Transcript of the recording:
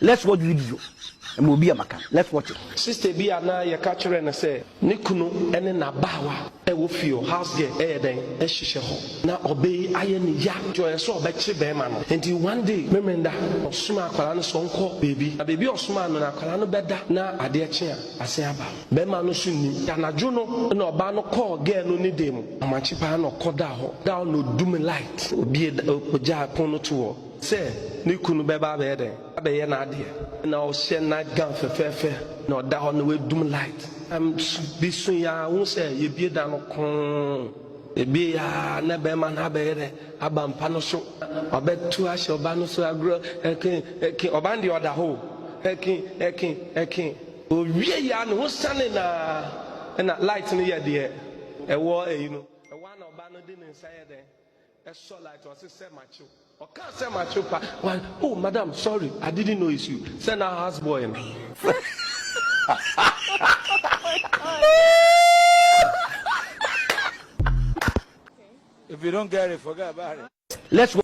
Let's watch video. And we'll be a macan. Let's watch it. Sister be na ye catch her and say, Nikunu ene na bawa e wo fio house there den e hihye ho na obey aye ne ya joy so obechi be ma no. Enti one day memenda osuma akwara no so nko baby na baby osuma no na akwara no beda na ade echi a ase aba be ma no so ni anajo no na oba no call girl no ni dem amachi pa na okoda ho da no dum light obi oja pon no to say Nikunu beba be den abeye na ade na o she na gan fefefe na oda ho no we dum light bi sun ya won say ye bie da no kon ebi ya na be ma na be re abampa no so obetu ahye oba no so agro ekin oba ndi oda ho ekin owie ya no sane na light no ye de e wo eyi no e wa na oba no de ne nsa ye den e so light o se macho o can say macho pa oh madam sorry I didn't know it's you send our house boy in. If you don't get it, forget about it. Let's